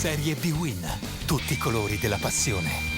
Serie B-Win, tutti i colori della passione.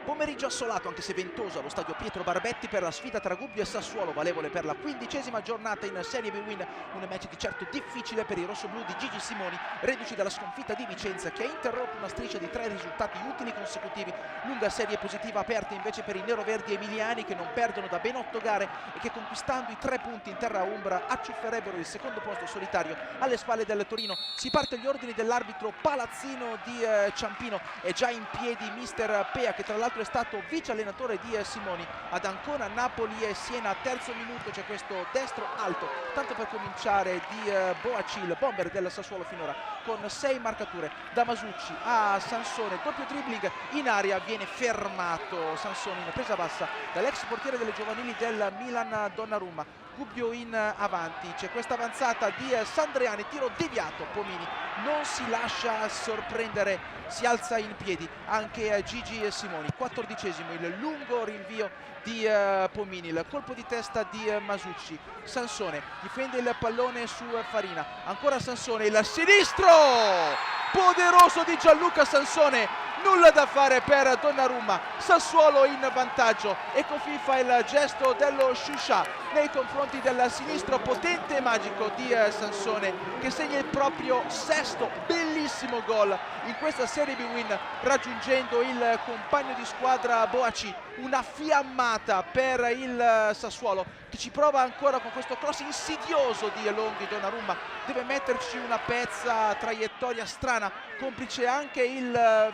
Pomeriggio assolato, anche se ventoso, allo stadio Pietro Barbetti per la sfida tra Gubbio e Sassuolo, valevole per la 15ª giornata in Serie B-Win. Un match di certo difficile per i rossoblù di Gigi Simoni, reduci dalla sconfitta di Vicenza, che ha interrotto una striscia di 3 risultati utili consecutivi. Lunga serie positiva aperta invece per i neroverdi emiliani, che non perdono da ben 8 gare e che, conquistando i 3 punti in terra umbra, acciufferebbero il secondo posto solitario alle spalle del Torino. Si parte agli ordini dell'arbitro Palazzino di Ciampino. È già in piedi mister Pea, che tra l'altro è stato vice allenatore di Simoni ad Ancona, Napoli e Siena. Terzo minuto, c'è questo destro alto, tanto per cominciare, di Boaci, il bomber del Sassuolo finora, con 6 marcature. Da Masucci a Sansone, doppio dribbling in aria, viene fermato Sansone in presa bassa dall'ex portiere delle giovanili del Milan Donnarumma. Gubbio in avanti, c'è questa avanzata di Sandriani, tiro deviato. Pomini non si lascia sorprendere, si alza in piedi anche Gigi Simoni. 14esimo, il lungo rinvio di Pomini, il colpo di testa di Masucci. Sansone difende il pallone su Farina, ancora Sansone, il sinistro poderoso di Gianluca Sansone. Nulla da fare per Donnarumma, Sassuolo in vantaggio. Ecco FIFA il gesto dello Shusha nei confronti del sinistro potente e magico di Sansone, che segna il proprio 6° bellissimo gol in questa Serie B-Win, raggiungendo il compagno di squadra Boaci. Una fiammata per il Sassuolo, che ci prova ancora con questo cross insidioso di Longhi. Donnarumma deve metterci una pezza, traiettoria strana, complice anche il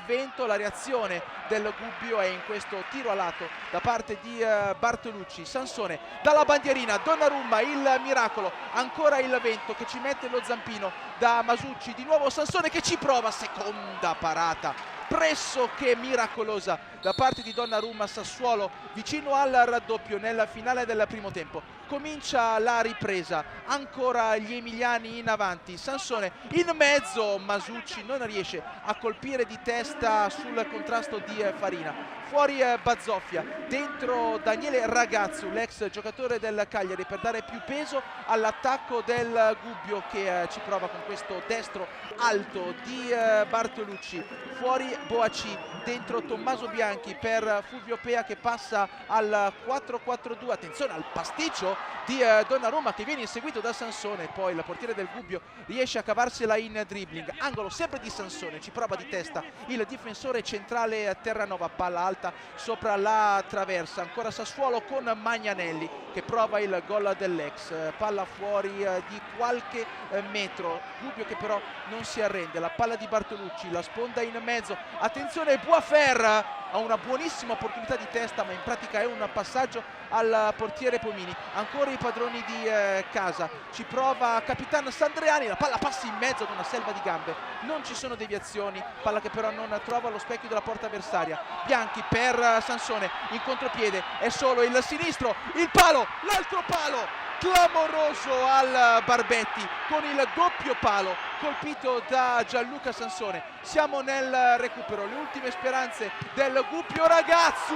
vento. La reazione del Gubbio è in questo tiro a lato da parte di Bartolucci. Sansone dalla bandierina, Donnarumma, il miracolo, ancora il vento che ci mette lo zampino da Masucci. Di nuovo Sansone che ci prova, seconda parata pressoché miracolosa da parte di Donnarumma. Sassuolo vicino al raddoppio nel finale del primo tempo. Comincia la ripresa, ancora gli emiliani in avanti. Sansone in mezzo, Masucci non riesce a colpire di testa sul contrasto di Farina. Fuori Bazzoffia, dentro Daniele Ragazzu, l'ex giocatore del Cagliari, per dare più peso all'attacco del Gubbio, che ci prova con questo destro alto di Bartolucci. Fuori Boaci, dentro Tommaso Bianchi per Fulvio Pea, che passa al 4-4-2. Attenzione al pasticcio di Donnarumma, che viene inseguito da Sansone. Poi il portiere del Gubbio riesce a cavarsela in dribbling, angolo sempre di Sansone, ci prova di testa il difensore centrale Terranova. Palla alta sopra la traversa, ancora Sassuolo con Magnanelli che prova il gol dell'ex. Palla fuori di qualche metro, Gubbio che però non si arrende. La palla di Bartolucci, la sponda in mezzo, attenzione Boafer, ha una buonissima opportunità di testa, ma in pratica è un passaggio al portiere Pomini. Ancora i padroni di casa, ci prova Capitan Sandriani, la palla passa in mezzo ad una selva di gambe, non ci sono deviazioni, palla che però non trova lo specchio della porta avversaria. Bianchi per Sansone, in contropiede, è solo il sinistro, il palo, l'altro palo clamoroso al Barbetti, con il doppio palo colpito da Gianluca Sansone. Siamo nel recupero, le ultime speranze del Gubbio. Ragazzu,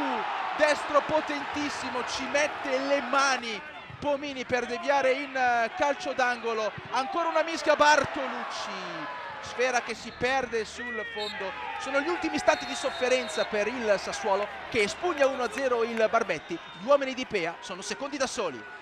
destro potentissimo, ci mette le mani Pomini per deviare in calcio d'angolo. Ancora una mischia, Bartolucci, sfera che si perde sul fondo. Sono gli ultimi istanti di sofferenza per il Sassuolo, che espugna 1-0 il Barbetti. Gli uomini di Pea sono secondi da soli.